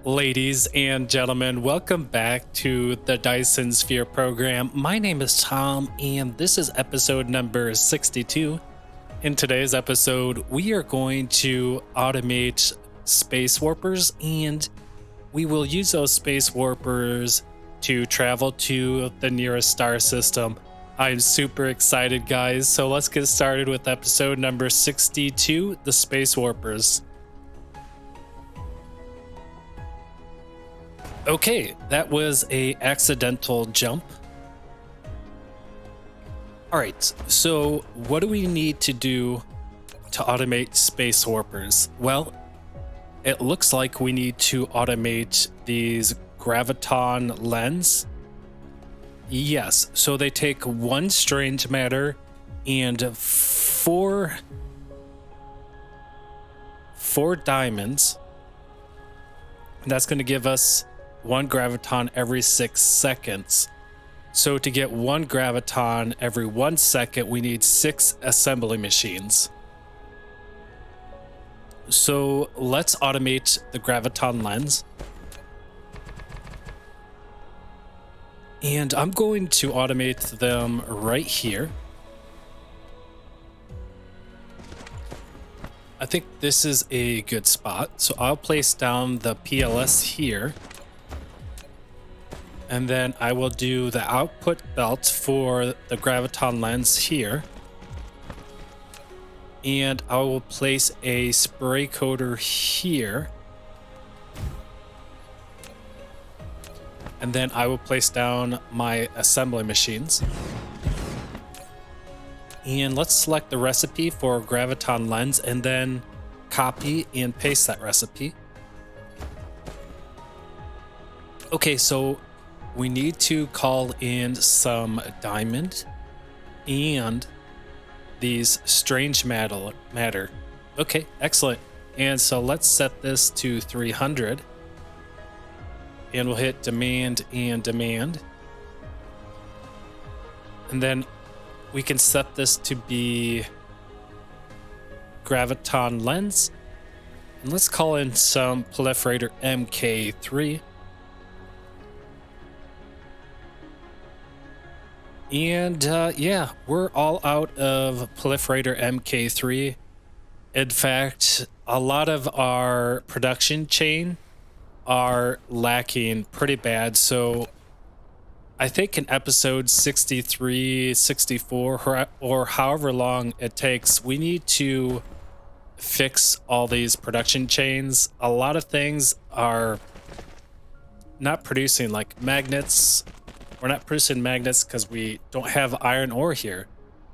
Ladies and gentlemen, welcome back to the Dyson Sphere Program. My name is Tom, and this is episode number 62. In today's episode, we are going to automate space warpers, and we will use those space warpers to travel to the nearest star system. I'm super excited, guys, so let's get started with episode number 62, the space warpers. Okay, that was a accidental jump. All right, so what do we need to do to automate space warpers? Well, it looks like we need to automate these graviton lens. Yes, so they take one strange matter and four diamonds. That's going to give us one graviton every 6 seconds. So to get one graviton every 1 second, we need 6 assembly machines. So let's automate the graviton lens. And I'm going to automate them right here. I think this is a good spot. So I'll place down the PLS here. And then I will do the output belt for the graviton lens here. And I will place a spray coater here. And then I will place down my assembly machines. And let's select the recipe for graviton lens and then copy and paste that recipe. Okay, so we need to call in some diamond and these strange matter. Okay, excellent. And so let's set this to 300. And we'll hit demand and demand. And then we can set this to be graviton lens. And let's call in some proliferator MK3. And yeah, we're all out of proliferator MK3. In fact, a lot of our production chain are lacking pretty bad. So I think in episode 63, 64, or however long it takes, we need to fix all these production chains. A lot of things are not producing, like magnets. We're not producing magnets because we don't have iron ore here.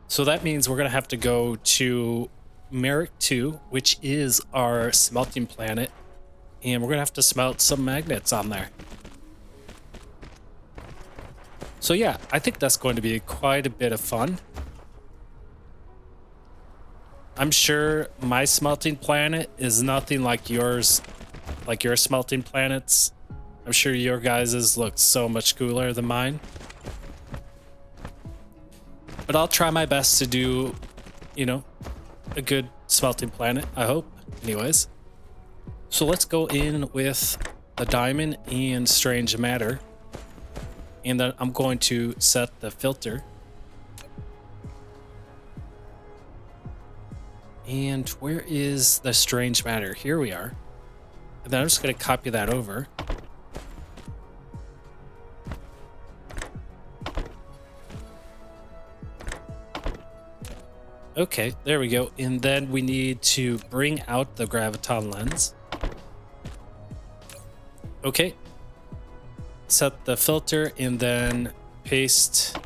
So that means we're going to have to go to Merak II, which is our smelting planet. And we're going to have to smelt some magnets on there. So yeah, I think that's going to be quite a bit of fun. I'm sure my smelting planet is nothing like yours, like your smelting planets. I'm sure your guys's look so much cooler than mine. But I'll try my best to do, you know, a good smelting planet, I hope. Anyways. So let's go in with the diamond and strange matter. And then I'm going to set the filter. And where is the strange matter? Here we are. And then I'm just going to copy that over. Okay, there we go. And then we need to bring out the graviton lens. Okay. Set the filter and then paste.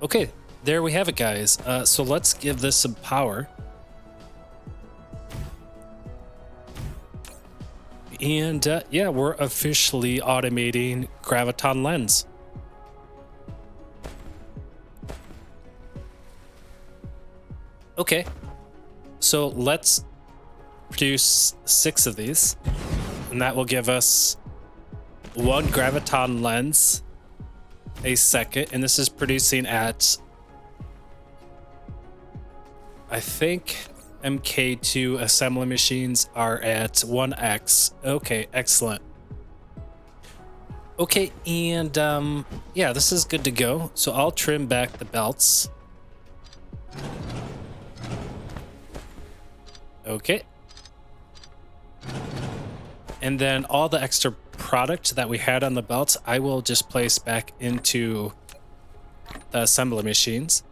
Okay, there we have it, guys. So let's give this some power. And yeah, we're officially automating graviton lens. Okay, so let's produce 6 of these, and that will give us one graviton lens a second, and this is producing at, I think, MK2 assembly machines are at 1x. Okay, excellent. Okay, and yeah, this is good to go. So I'll trim back the belts. Okay. And then all the extra product that we had on the belts, I will just place back into the assembly machines.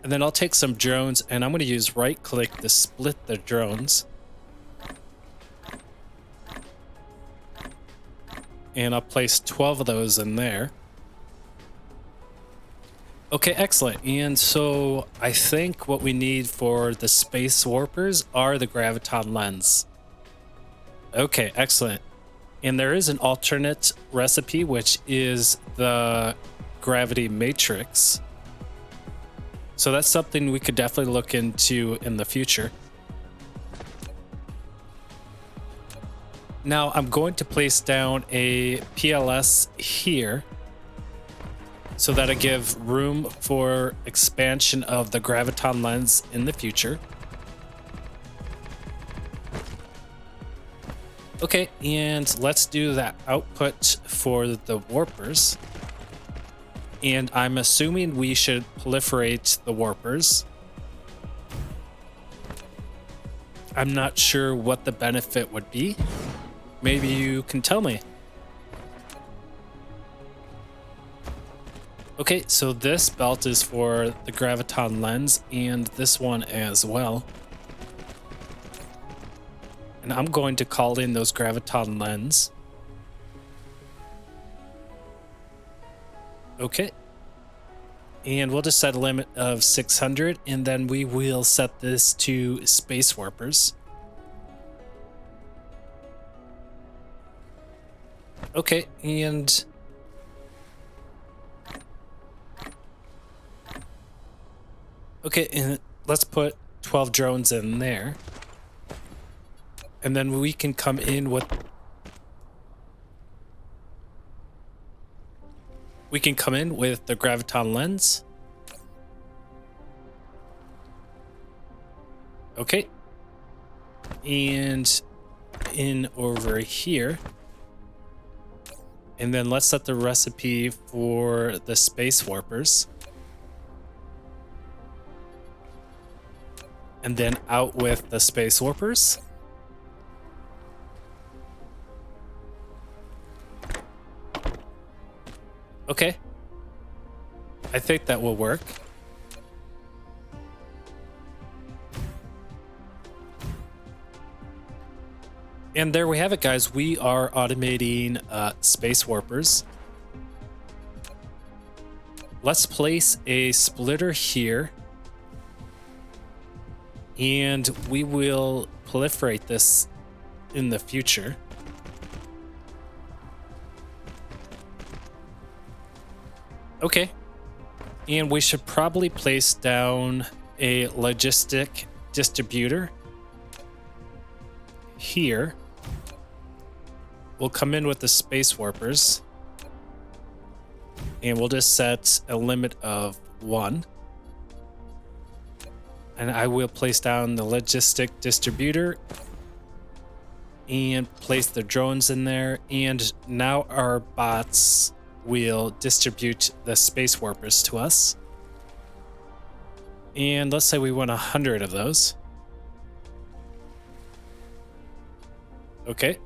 And then I'll take some drones, and I'm going to use right click to split the drones. And I'll place 12 of those in there. Okay, excellent. And so I think what we need for the space warpers are the graviton lens. Okay, excellent. And there is an alternate recipe, which is the gravity matrix. So that's something we could definitely look into in the future. Now I'm going to place down a PLS here so that I give room for expansion of the graviton lens in the future. Okay, and let's do that output for the warpers. And I'm assuming we should proliferate the warpers. I'm not sure what the benefit would be. Maybe you can tell me. Okay, so this belt is for the graviton lens and this one as well. And I'm going to call in those graviton lens. Okay. And we'll just set a limit of 600, and then we will set this to space warpers. Okay, and okay, and let's put 12 drones in there. And then we can come in with the graviton lens. Okay. And in over here. And then let's set the recipe for the space warpers. And then out with the space warpers. Okay. I think that will work. And there we have it, guys. We are automating space warpers. Let's place a splitter here. And we will proliferate this in the future. Okay. And we should probably place down a logistic distributor here. We'll come in with the space warpers. And we'll just set a limit of 1. And I will place down the logistic distributor and place the drones in there. And now our bots will distribute the space warpers to us. And let's say we want 100 of those. Okay.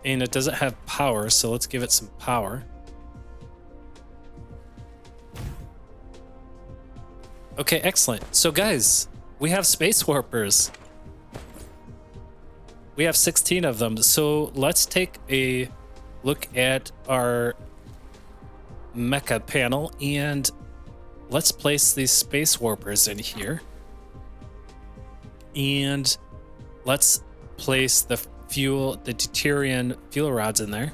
And it doesn't have power, so let's give it some power. Okay, excellent. So guys, we have space warpers. We have 16 of them. So let's take a look at our mecha panel and let's place these space warpers in here. And let's place the deuterium fuel rods in there.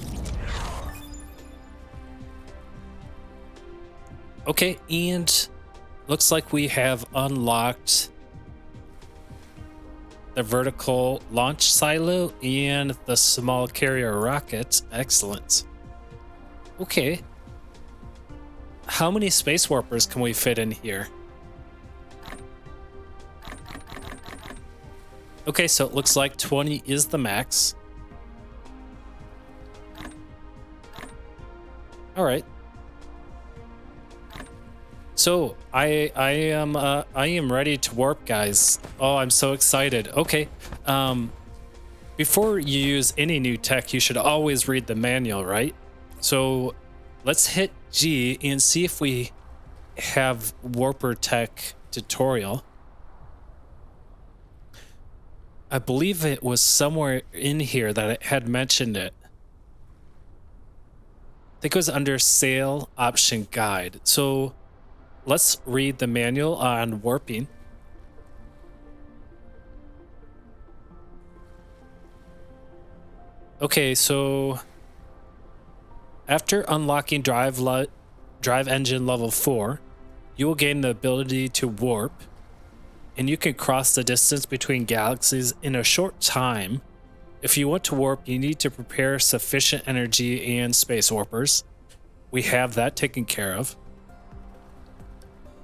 Okay, and looks like we have unlocked the vertical launch silo and the small carrier rocket. Excellent. Okay. How many space warpers can we fit in here? Okay, so it looks like 20 is the max. All right. So I am ready to warp, guys. Oh, I'm so excited. Okay. Before you use any new tech, you should always read the manual, right? So let's hit G and see if we have warper tech tutorial. I believe it was somewhere in here that it had mentioned it. I think it was under Sail Option Guide. So let's read the manual on warping. Okay, so after unlocking drive engine level 4, you will gain the ability to warp, and you can cross the distance between galaxies in a short time. If you want to warp, you need to prepare sufficient energy and space warpers. We have that taken care of.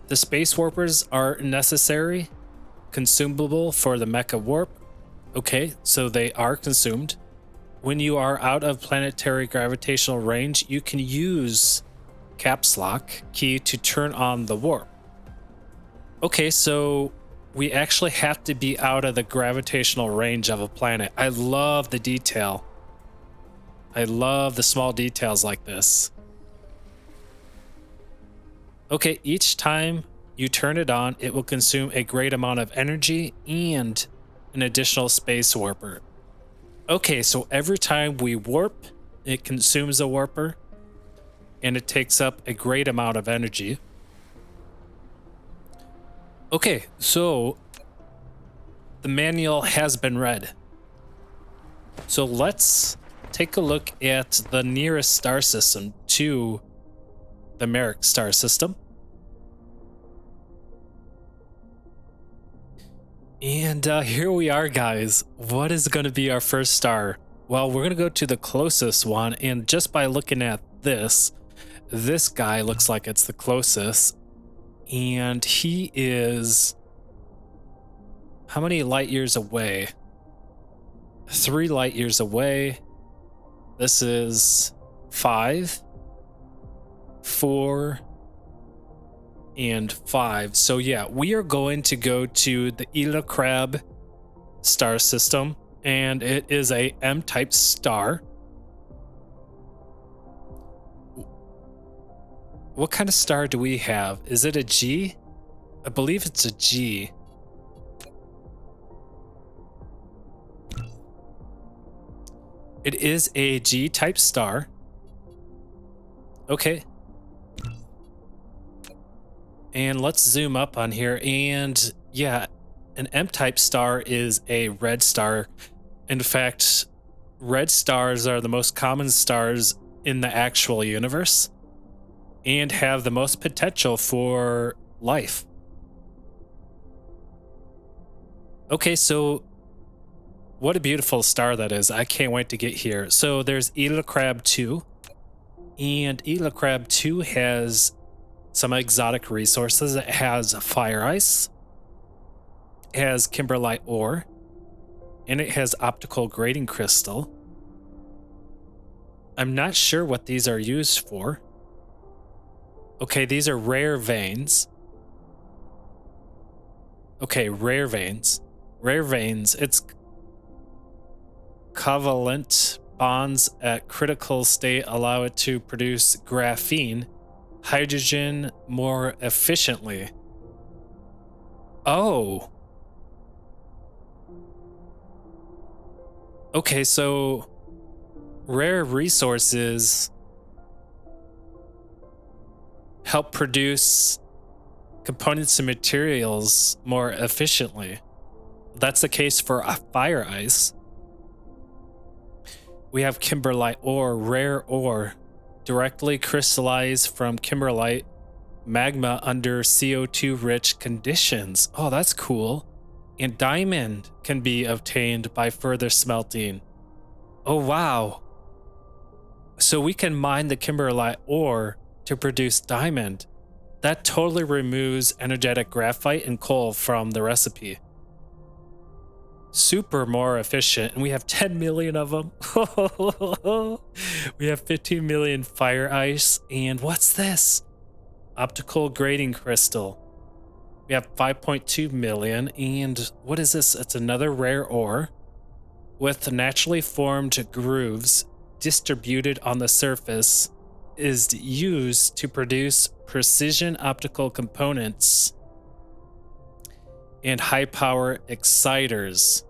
The space warpers are necessary, consumable for the mecha warp. Okay, so they are consumed. When you are out of planetary gravitational range, you can use caps lock key to turn on the warp. Okay, so we actually have to be out of the gravitational range of a planet. I love the detail. I love the small details like this. Okay, each time you turn it on, it will consume a great amount of energy and an additional space warper. Okay, so every time we warp, it consumes a warper, and it takes up a great amount of energy. Okay, so the manual has been read. So let's take a look at the nearest star system to the Merak star system. And here we are, guys. What is going to be our first star? Well, we're going to go to the closest one, and just by looking at this guy looks like it's the closest. And he is how many light years away? 3 light years away. This is 5, 4, and 5. So yeah, we are going to go to the Elacrab star system, and it is a M-type star. What kind of star do we have? Is it a G? I believe it's a G. It is a G-type star. Okay. And let's zoom up on here. And yeah, an M-type star is a red star. In fact, red stars are the most common stars in the actual universe and have the most potential for life. Okay, so what a beautiful star that is. I can't wait to get here. So there's Elacrab II, and Elacrab II has some exotic resources. It has fire ice, it has kimberlite ore, and it has optical grating crystal. I'm not sure what these are used for. Okay, these are rare veins. Okay, rare veins. Rare veins, it's covalent bonds at critical state allow it to produce graphene, hydrogen more efficiently. Oh. Okay, so rare resources help produce components and materials more efficiently. That's the case for fire ice. We have kimberlite ore, rare ore, directly crystallized from kimberlite magma under CO2 rich conditions. Oh, that's cool. And diamond can be obtained by further smelting. Oh, wow. So we can mine the kimberlite ore to produce diamond. That totally removes energetic graphite and coal from the recipe. Super more efficient, and we have 10 million of them. We have 15 million fire ice, and what's this? Optical grading crystal. We have 5.2 million, and what is this? It's another rare ore with naturally formed grooves distributed on the surface, is used to produce precision optical components and high power exciters.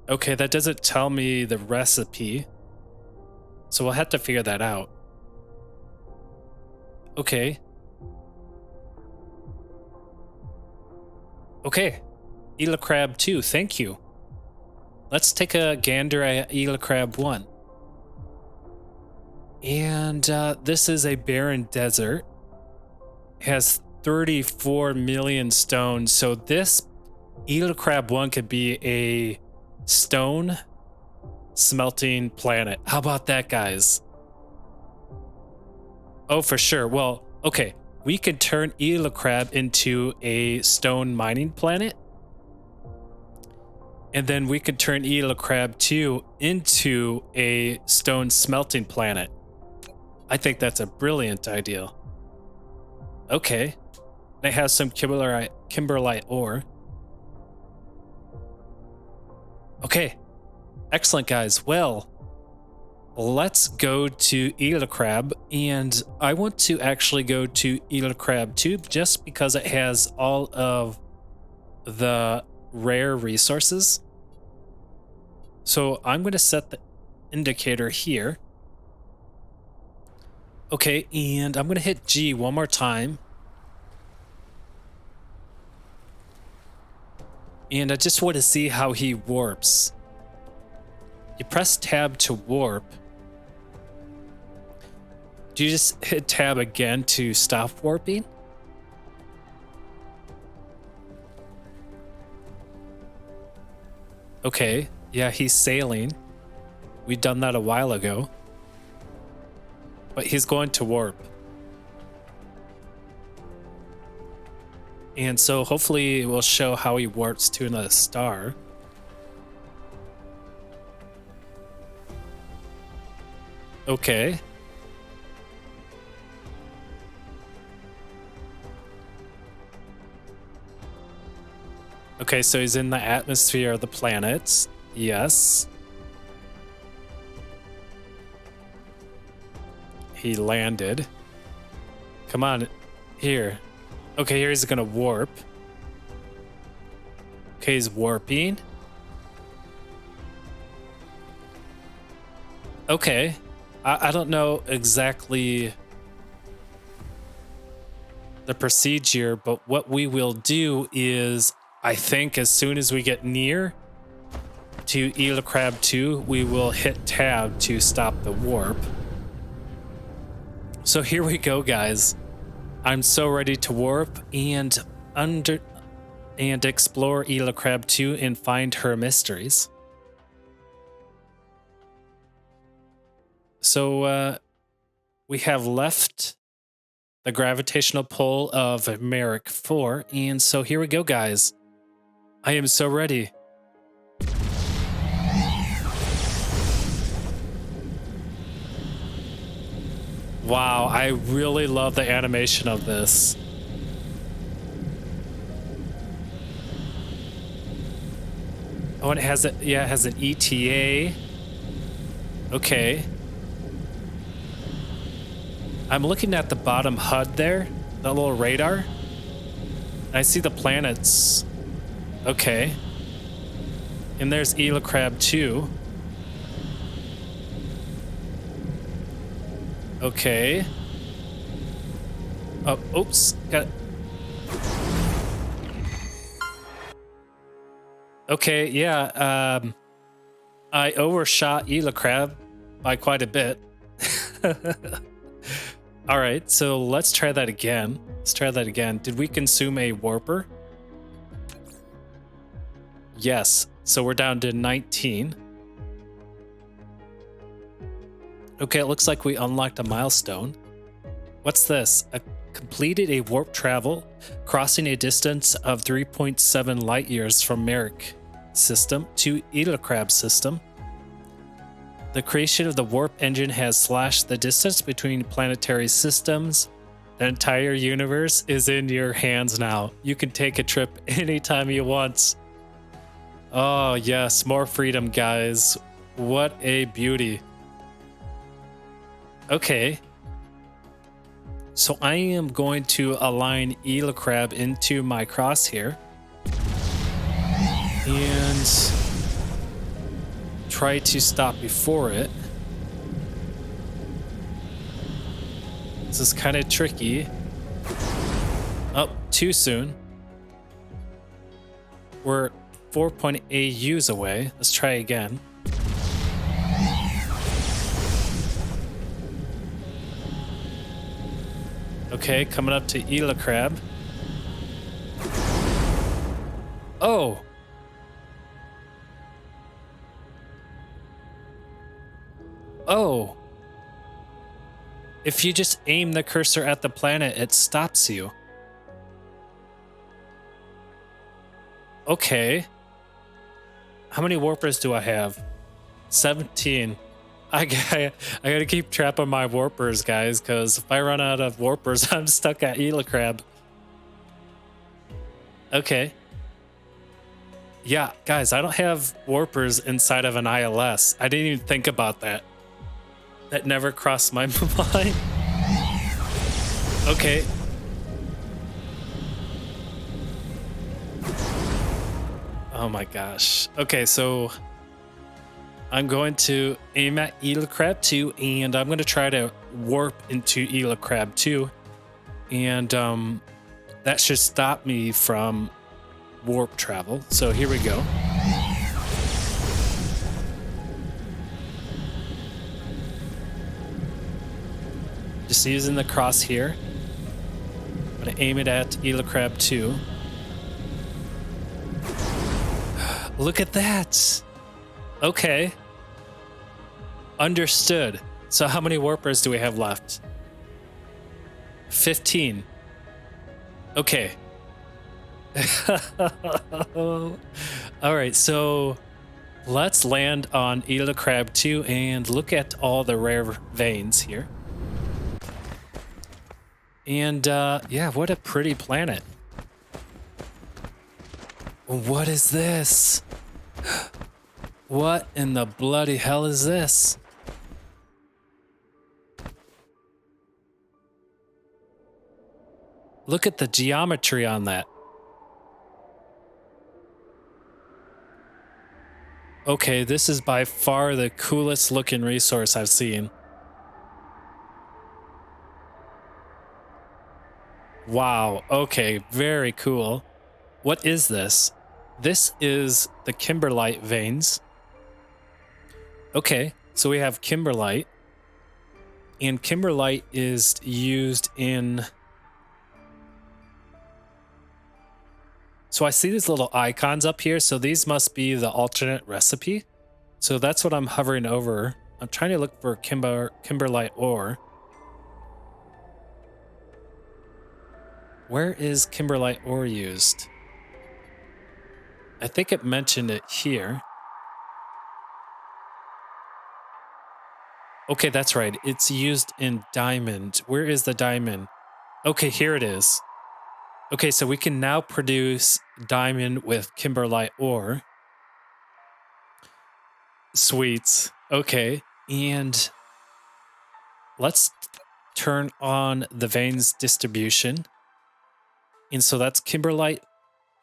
Okay, that doesn't tell me the recipe, so we'll have to figure that out. Okay. Okay, Elacrab II, thank you. Let's take a gander at Elacrab I. And this is a barren desert. It has 34 million stones. So this Elacrab I could be a stone smelting planet. How about that, guys? Oh, for sure. Well, okay. We could turn Elacrab into a stone mining planet. And then we could turn Elacrab II into a stone smelting planet. I think that's a brilliant idea. Okay. It has some kimberlite ore. Okay. Excellent, guys. Well, let's go to Elacrab, and I want to actually go to Elacrab II just because it has all of the rare resources. So I'm going to set the indicator here. Okay, and I'm going to hit G one more time. And I just want to see how he warps. You press tab to warp. Do you just hit tab again to stop warping? Okay, yeah, he's sailing. We'd done that a while ago. But he's going to warp. And so hopefully we'll show how he warps to another star. Okay. Okay, so he's in the atmosphere of the planets. Yes. He landed. Come on. Here. Okay, here he's gonna warp. Okay, he's warping. Okay. I don't know exactly the procedure, but what we will do is, I think as soon as we get near to Elacrab II, we will hit tab to stop the warp. So here we go, guys. I'm so ready to warp and explore Elacrab II and find her mysteries. So we have left the gravitational pull of Merak IV, and so here we go, guys. I am so ready. Wow, I really love the animation of this. Oh, and it has it has an ETA. Okay. I'm looking at the bottom HUD there, the little radar. I see the planets. Okay. And there's Elacrab II. Okay. Oh, oops. Got it. Okay, yeah. I overshot Elacrab by quite a bit. All right, so let's try that again. Let's try that again. Did we consume a warper? Yes. So we're down to 19. Okay, it looks like we unlocked a milestone. What's this? Completed a warp travel, crossing a distance of 3.7 light years from Merak system to Elacrab system. The creation of the warp engine has slashed the distance between planetary systems. The entire universe is in your hands now. You can take a trip anytime you want. Oh yes, more freedom, guys. What a beauty. Okay. So I am going to align Elacrab into my crosshair and try to stop before it. This is kind of tricky. Oh, too soon. We're 4.8 AUs away. Let's try again. Okay, coming up to Elacrab. Oh! Oh! If you just aim the cursor at the planet, it stops you. Okay. How many warpers do I have? 17. I gotta keep track of my warpers, guys, because if I run out of warpers, I'm stuck at Elacrab. Okay. Yeah, guys, I don't have warpers inside of an ILS. I didn't even think about that. That never crossed my mind. Okay. Oh my gosh. Okay, so I'm going to aim at Elacrab II, and I'm going to try to warp into Elacrab II, and that should stop me from warp travel. So here we go. Just using the cross here. I'm going to aim it at Elacrab II. Look at that. Okay. Understood. So how many warpers do we have left? 15. Okay. All right, so let's land on Elacrab II and look at all the rare veins here. And yeah, what a pretty planet. What is this? What in the bloody hell is this? Look at the geometry on that. Okay, this is by far the coolest looking resource I've seen. Wow, okay, very cool. What is this? This is the kimberlite veins. Okay, so we have kimberlite, and kimberlite is used in... So I see these little icons up here, so these must be the alternate recipe. So that's what I'm hovering over. I'm trying to look for kimberlite ore. Where is kimberlite ore used? I think it mentioned it here. Okay, that's right. It's used in diamond. Where is the diamond? Okay, here it is. Okay, so we can now produce diamond with kimberlite ore. Sweet. Okay, and let's turn on the veins distribution. And so that's kimberlite,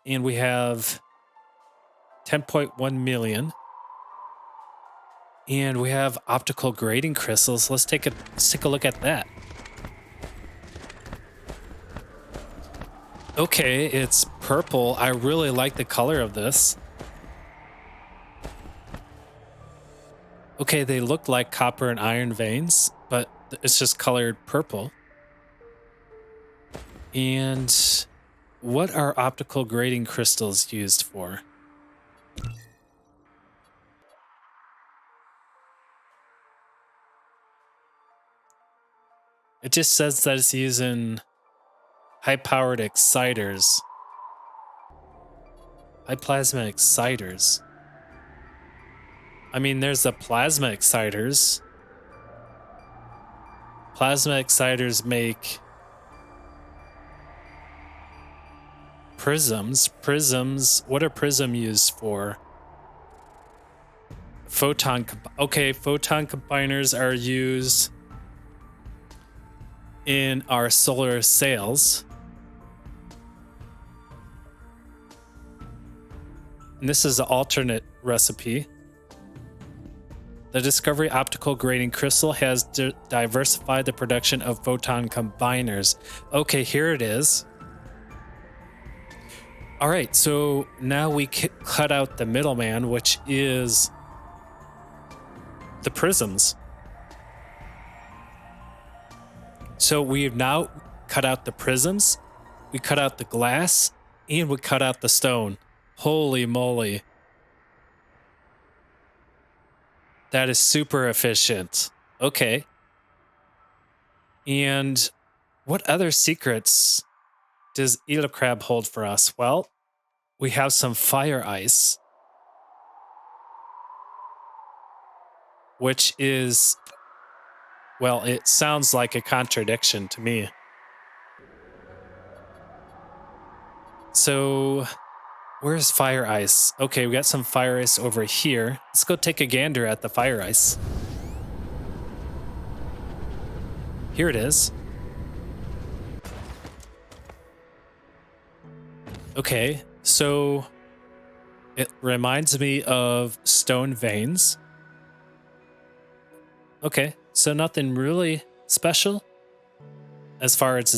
and we have 10.1 million. And we have optical grading crystals. Let's take a look at that. Okay, it's purple. I really like the color of this. Okay, they look like copper and iron veins, but it's just colored purple. And what are optical grading crystals used for? It just says that it's using high-powered exciters. High plasma exciters. I mean, there's the plasma exciters. Plasma exciters make prisms. Prisms, what are prism used for? Photon combiners are used in our solar sails. And this is an alternate recipe. The Discovery optical grating crystal has diversified the production of photon combiners. Okay, here it is. All right, so now we cut out the middleman, which is the prisms. So we have now cut out the prisms, we cut out the glass, and we cut out the stone. Holy moly. That is super efficient. Okay. And what other secrets does Elacrab hold for us? Well, we have some fire ice, which is, well, it sounds like a contradiction to me. So, where's fire ice? Okay, we got some fire ice over here. Let's go take a gander at the fire ice. Here it is. Okay, so it reminds me of stone veins. Okay, so nothing really special as far as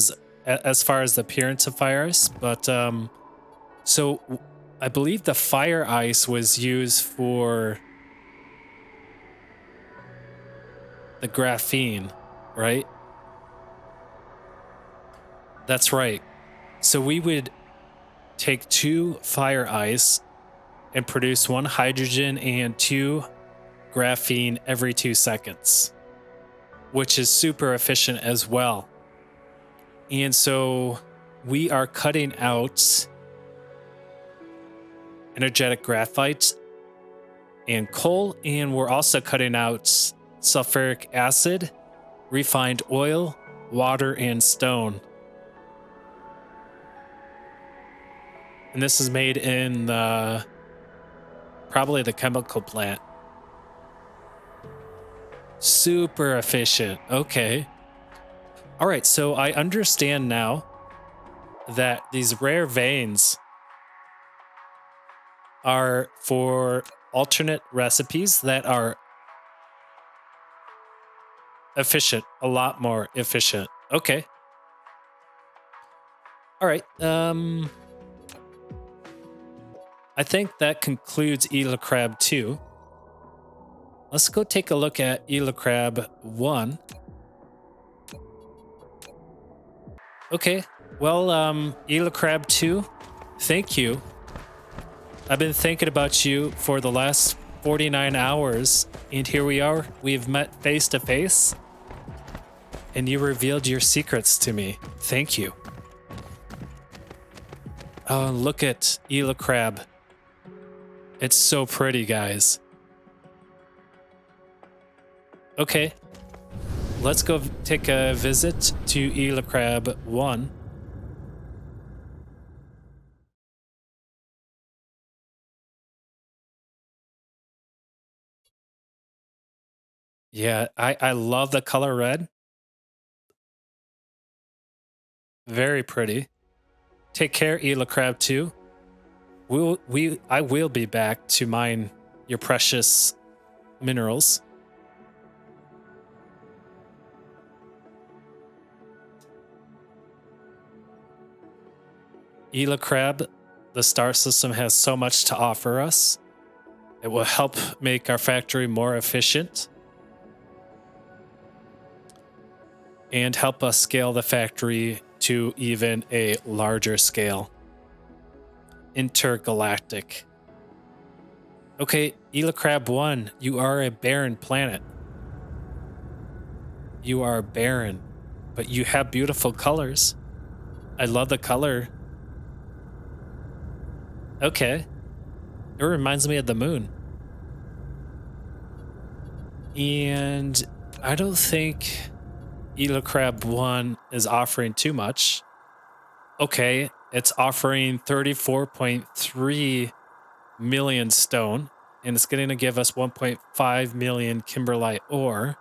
the appearance of fire ice, but so I believe the fire ice was used for the graphene, right? That's right. So we would take 2 fire ice and produce 1 hydrogen and 2 graphene every 2 seconds, which is super efficient as well. And so we are cutting out energetic graphite and coal, and we're also cutting out sulfuric acid, refined oil, water, and stone. And this is made in probably the chemical plant. Super efficient. Okay. All right, so I understand now that these rare veins are for alternate recipes that are efficient, a lot more efficient. Okay. All right. I think that concludes Elacrab II. Let's go take a look at Elacrab I. Okay. Well, Elacrab II, thank you. I've been thinking about you for the last 49 hours, and here we are. We've met face to face, and you revealed your secrets to me. Thank you. Oh, look at Elacrab. It's so pretty, guys. Okay. Let's go take a visit to Elacrab I. Yeah, I love the color red. Very pretty. Take care, Elacrab II. I will be back to mine your precious minerals. Elacrab, the star system has so much to offer us. It will help make our factory more efficient and help us scale the factory to even a larger scale. Intergalactic. Okay, Elacrab I, you are a barren planet. You are barren. but you have beautiful colors. I love the color. Okay. It reminds me of the moon. And I don't think Elacrab I is offering too much. Okay, it's offering 34.3 million stone, and it's going to give us 1.5 million kimberlite ore.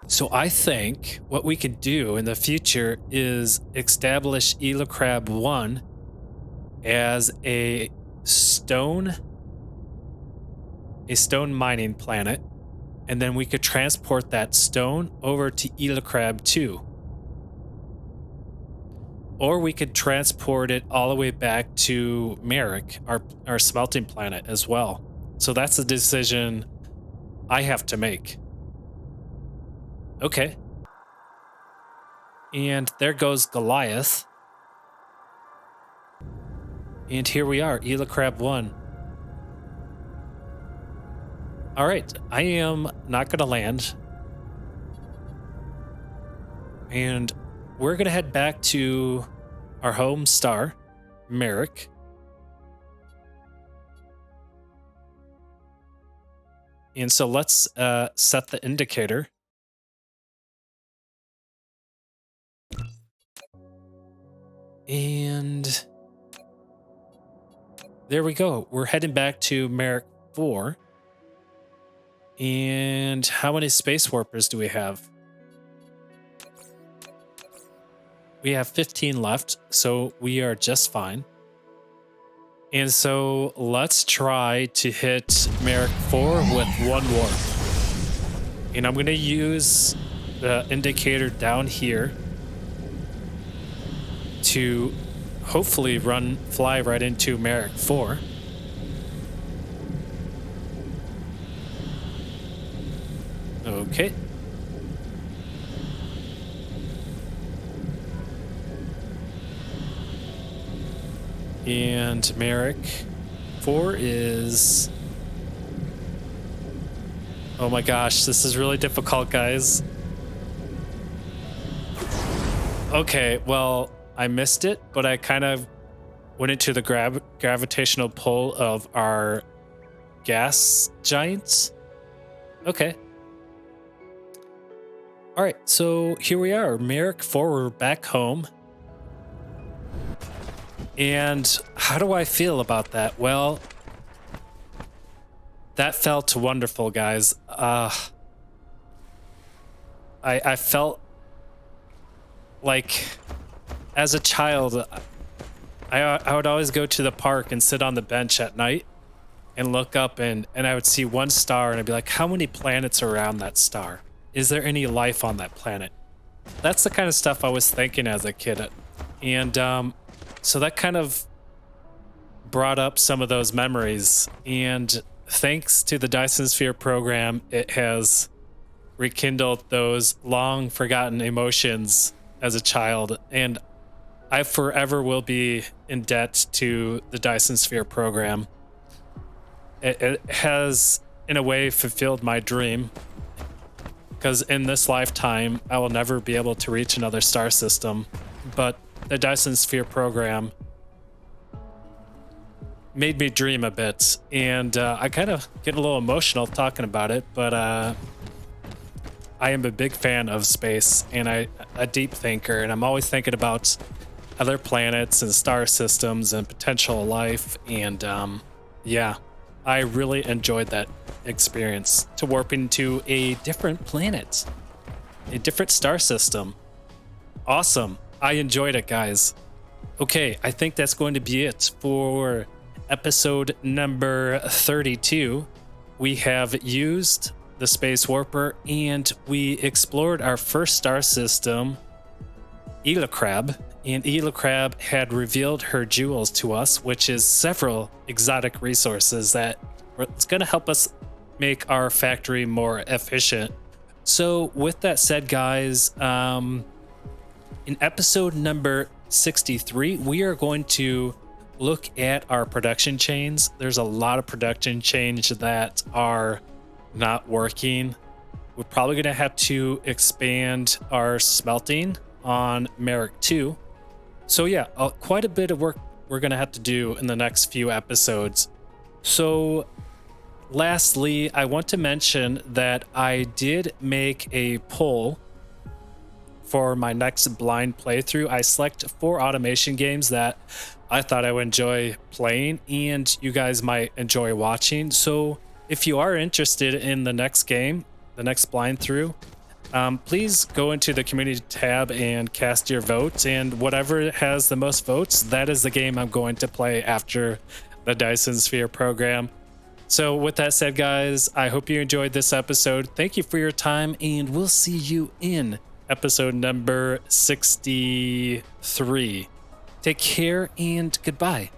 So I think what we could do in the future is establish Elacrab I as a stone mining planet, and then we could transport that stone over to Elacrab II. Or we could transport it all the way back to Merak, our smelting planet as well. So that's a decision I have to make. Okay. And there goes Goliath. And here we are, Elacrab I. All right, I am not going to land. And we're going to head back to our home star, Merak. And so let's set the indicator. And there we go. We're heading back to Merak 4. And how many space warpers do we have? We have 15 left, so we are just fine. And so let's try to hit Merak 4 with 1 warp. And I'm going to use the indicator down here to hopefully fly right into Merak 4. Okay. And Merak 4 is... Oh my gosh, this is really difficult, guys. Okay, well, I missed it, but I kind of went into the gravitational pull of our gas giants. Okay. All right, so here we are, Merak 4, we're back home. And how do I feel about that? Well, that felt wonderful, guys. I felt like as a child, I would always go to the park and sit on the bench at night and look up and I would see one star and I'd be like, how many planets are around that star? Is there any life on that planet? That's the kind of stuff I was thinking as a kid. And so that kind of brought up some of those memories. And thanks to the Dyson Sphere program, it has rekindled those long forgotten emotions as a child. And I forever will be in debt to the Dyson Sphere program. It has, in a way, fulfilled my dream. Because in this lifetime, I will never be able to reach another star system. But the Dyson Sphere program made me dream a bit. And I kind of get a little emotional talking about it. But I am a big fan of space and a deep thinker. And I'm always thinking about other planets and star systems and potential life. And yeah, I really enjoyed that experience to warp into a different planet, a different star system. Awesome. I enjoyed it, guys. Okay, I think that's going to be it for episode number 32. We have used the Space Warper and we explored our first star system, Elacrab. And Elacrab had revealed her jewels to us, which is several exotic resources that it's going to help us make our factory more efficient. So with that said, guys, in episode number 63, we are going to look at our production chains. There's a lot of production chains that are not working. we're probably going to have to expand our smelting on Merak II. So yeah, quite a bit of work we're going to have to do in the next few episodes. So lastly, I want to mention that I did make a poll for my next blind playthrough. I select 4 automation games that I thought I would enjoy playing and you guys might enjoy watching. So if you are interested in the next game, the next blind through, please go into the community tab and cast your votes, and whatever has the most votes, that is the game I'm going to play after the Dyson Sphere program. So with that said, guys, I hope you enjoyed this episode. Thank you for your time, and we'll see you in episode number 63. Take care and goodbye.